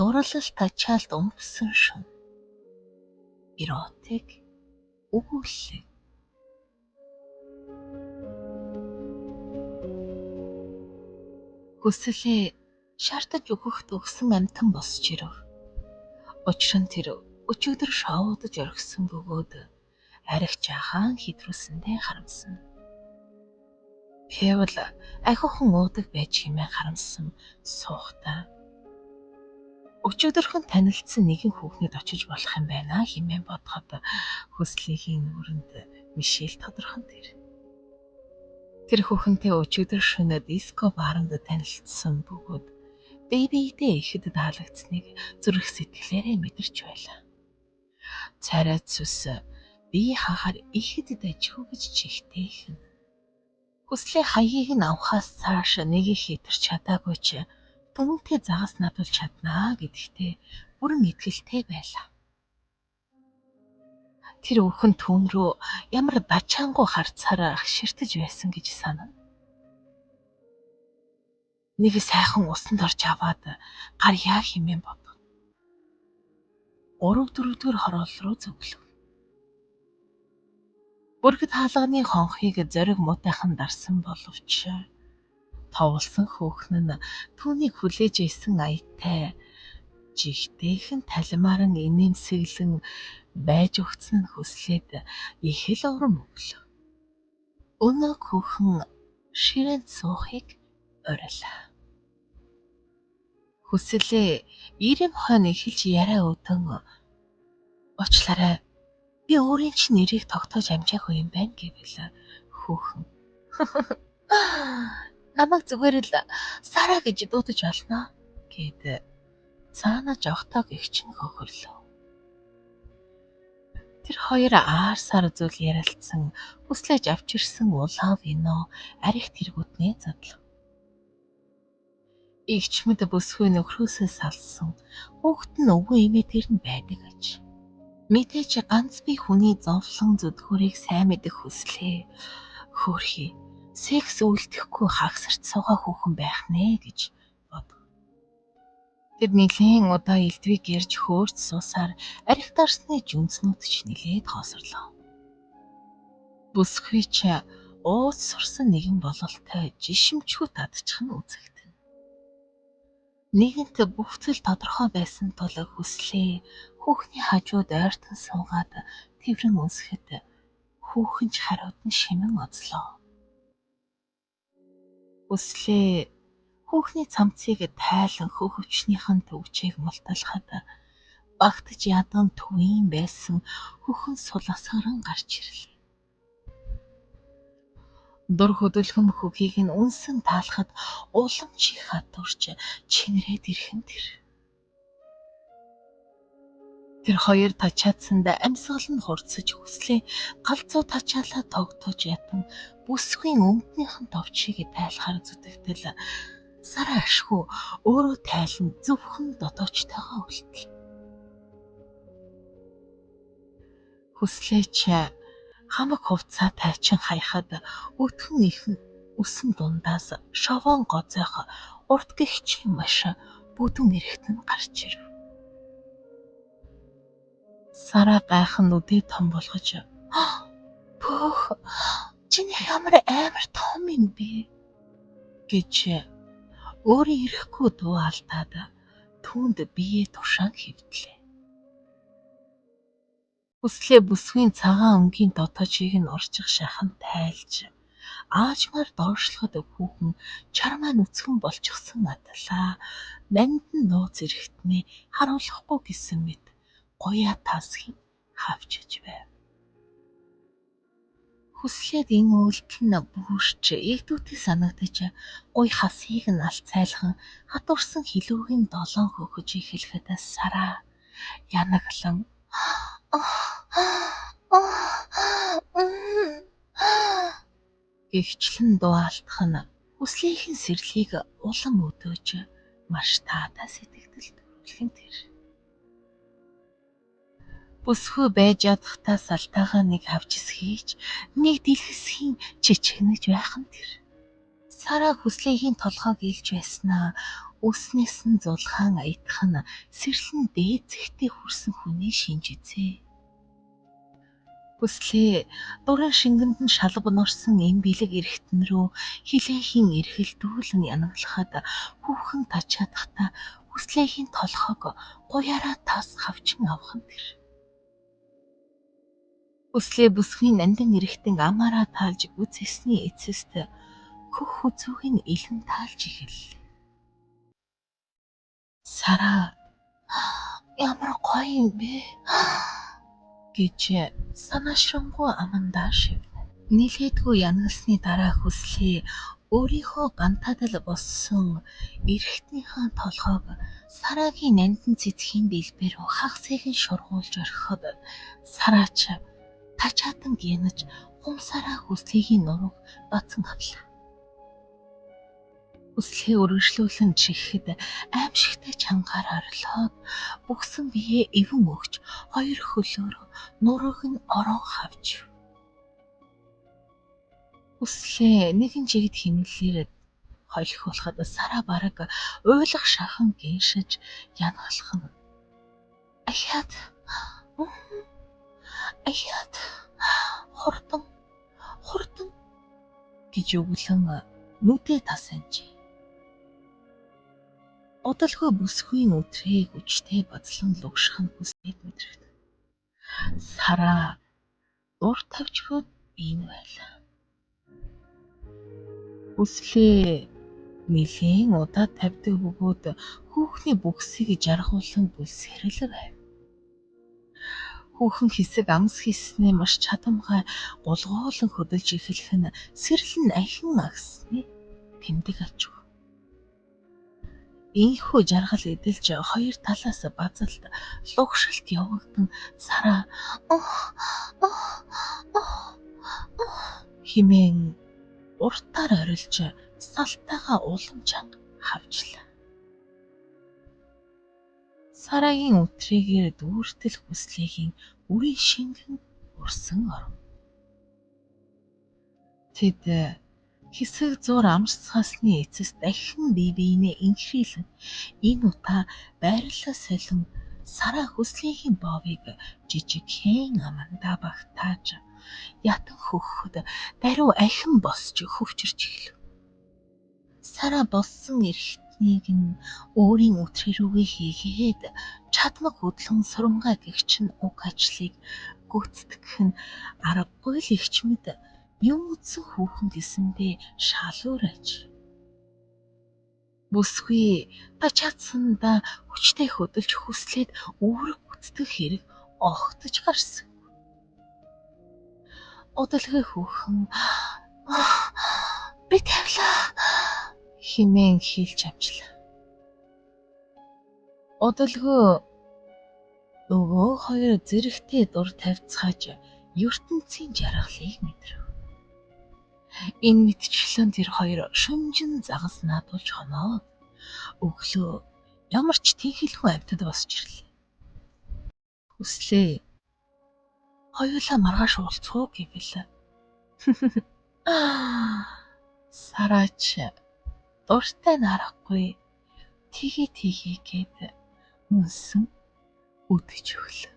дурлал тачаалд өмсөн шөнө. Эротик өгүүллээ. Хүслээ шаардаж өгөхд өгсөн амтан босч ирв. Учир нь тэр өчигдөр шоудаж орхисон бөгөөд арх жаахан хитрүүлсэндээ харамсна. Хэвэл ахиухан уудаг байж хэмээн харамсан суухтаа. Өчигдөрхөн танилцсан нэгэн хүүхнэд очиж болох юм байна хэмээн бодоход хүслийнхийн нүрэнд Мишель тодорхон тэр. Тэр хүүхэнтэй өчигдөр шөнө диско бааранд танилцсан бөгөөд бэбидээ ихэд таалагдсныг зүрх сэтгэлээрээ мэдэрч байлаа. Царай цус бие хахаар ихэд дажгүй гэж чихтэйхэн. Хүслээ хаягийг нь авахаас цааш нэгийг хитэрч чадаагүй ч түүнтэй загас надулж чаднаа гэдэгтээ бүрэн итгэлтэй байлаа. Тэр өвхөн түүн рүү ямар дачаангуй харцаар хширтэж байсан гэж санана. Нэг сайхан усанд орж аваад гарьяа хэмээн бодов. 3-4-р хороол руу зөвлөв. Бүргэд хаалганы хонхыг зориг муутайхан дарсан боловч товлсон хөөхн нь түүнийг хүлээж исэн аятай жигтэйхэн талимааран инээмсэглэн байж өгцөн нь хүслээд их л урам өглөө. Өнөө хөөхн ширээнд суухыг орилаа. Хүслээ ирэм хойно эхэлж яриа өдөн очлаарай. Би өөрийн чинь нэрийг тогтоож амжаагүй юм байна гэвэл хөөхн. Намайг зүгээр л Сара гэж дуудаж болно гэд цаана жогтоо гихчин хөхөрлөө. Тэр хоёр аар сар зүйл ярилцсан хүслээж авч ирсэн улаан вино арих тэргүүднээ задлав. Игчмэд бүсгүй нөхрөөсөө салсан хүүхэд нь өвгөн эмээ тэр нь байдаг аж. Мэдээж ганц би хүний зовлон зүдгүүрийг сайн мэдэх хүслээ. Хөөрхий секс үлдэхгүй хагсарч суугаа хүүхэн байх нэ гэж бодов. Тэр нэлийн удаа элдвийг ярьж хөөрч суусаар арх дарсны жүнснүүд ч нилээд хоосорлоо. Бүсгүй ч ууц сурсан нэгэн бололтой жишимчгүй татчих нь үзэгдэн. Нэгэнт бүх зүйл тодорхой байсан тул хүслээ хүүхний хажууд ойртон суугаад тэврэн үнсэхэд хүүхэн ч хариуд нь шимэн оцлоо. Хүслээ хүүхний цамцыг тайлан хөвчнийхэн төвчийг мулталахад багтаж ядан төвийн байсан хөхөн суласгаран гарч ирлээ. Дур хөдөлгөм хөхийг нь үнсэн таалахад улам чих хатуурч чинрээд ирхэн тэр. Тэр хоёр тачаадсанд амьсгал нь хурцсаж хүслээ галзуу тачаалаа тогтоож ятан бүсгүй өмднийхэн товчийг тайлахаар зүтгэл Сара ашгүй өөрөө тайлан зөвхөн дотоочтойгоо үлдэл. Хүслээч хамаг хувцаа тайчин хаяхад өтгөн ихэн үсэн дундаас шовон гоцойх урт гихч маш бүдүүн эрэхтэн гарч ирв. Сара гайхан нүдээ том болгож "Пөх, чиний ямар амар том юм бэ?" гэж өөрийн ирэхгүй дуу алдаад түүнд бие тушаан хэвдлээ. Хүслээ бүсгийн цагаан өнгийн дотоочийг нь урчих шахан тайлж аажмаар дооршлоход хүүхэн чармаа нүцгэн болчихсон атлаа нандин нууц эрэхтний харуулахгүй гэсэн мэт гоёа тасхин хавчиж байв. Хүслээд энэ үйлдэл нь бүрч эгдүүтэй санагдаж гой хасыг нь алцайлхан хатуурсан хилүүгийн долоон хөхөж эхлэхэд Сара янаглан гихчлэн дуу алдах нь хүслийнхэн сэрлийг улам өдөөж маш таатай сэтгэлд төрүүлхэн тэр. Бүсгүй байж ядахтаа салтайгаа нэг хавчисхийж нэг дэлгэсхийн чичгэнэж байх нь тэр. Сара хүслийнхийн толгойг илж байснаа Үснээс нь зулгаан аятах нь сэрлэн дээд зэгтээ хүрсэн хүний шинж үзье. Хүслээ дурын шингэнд нь шалбан орсон эм бэлэг эргэтэн рүү хилээхийн эргэлдүүлэн янаглахад хүүхэн тачаадахта хүслээхийн толгойг гуяраа тас хавчин авах нь тэр. Хүслээ бүсгийн нандин эргэтэн амаараа таалж үзэсний эцэст хөх хүзүүг нь илэн таалж эхэллээ. Сараа ямар гоё юм бэ гэж санаашрангуй амандаа шивнэ. Нийлээдгүй янагласны дараа хүслээ өөрийнхөө гантадал боссон эрэгтнийхээ толгойг Сараагийн нандин цэцгийн дэлбэр рүү хагасыг нь шургуулж орхиход Сараач тачаатан гинэж хумсараа хүслэгийн нурууг бацан авлаа. Хүслээ үргэлжлүүлэн чихэхэд аимшигтай чангаар орлоод бүгсэн биеэ эвэн өгч хоёр хөлөөр нурууг нь орон хавж. Хүслээ нэгэн жигд химнэлээр холихуулахад Сараа бараг уйлах шахан гиншиж янаглах нь. Аяад хурдан гэж өглөн нүдээ тасанжээ. Удалгүй бүсгүй нүтрийг үчтэй бацлан лугших нь хүслээд мэдрэгдэв. Сараа ур тавчхууд ийм байлаа. Хүслээ нэлийн удаа тавьдаг бөгөөд хүүхний бүксийг жаргуулсан бүлсэрэл байв. Хүүхэн хэсэг амс хийснээ маш чадамгай гулгуулан хөдөлж эхлэх нь сэрлэн ахин агсны тэмдэг ачив. Ийхүү жаргал эдэлж хоёр талаас базалд лугшилт явагдан Сараа химэн уртаар орилж салтайгаа уламжаан хавжлаа. Сараагийн өтрийгээр дүүртэл хүслээгийн үрийн шингэн урсан оров. Тэд хэсэг зур амсцаасны эцэст дахин бие биенээ инхрийлэн энэ утаа байрлал солин Сараа хүслээгийн боовыг жижигхэн амандаа багтааж ятан хөхөхөд даруй ахин босч хөвчөрч эхлэв. Сараа боссон эрхтнийг нь өөрийн өтрий рүүгээ хийгээд чадмаг хөдлөн сурамгай гэгч нь уг ажлыг гүйцэтгэх нь аргагүй л ихчмэд юм утсан хүүхэн гэсэндээ шалуур аж. Бүсгүй тачаатсандаа хүчтэй хөдөлж хүслээд үүрэг гүцэтгэх хэрэг огтж гарсан. Удалгүй хүүхэн би тавлаа химэн хэлж амжлаа. Удалгүй өвөө хоёр зэрэгтэй дур тавьцгааж ертөнцийн жаргалыг мэдрэв. Энэ мэтчлэн тэр хоёр шүмжин загас наадуулж хоноод өглөө ямар ч тийхэлгүй амьтад босч ирлээ. Хүслээ хоёулаа маргааш уулзах гэвэл Сараач дуртай нарахгүй тгий гэд мөнсөн үдэж өглөө.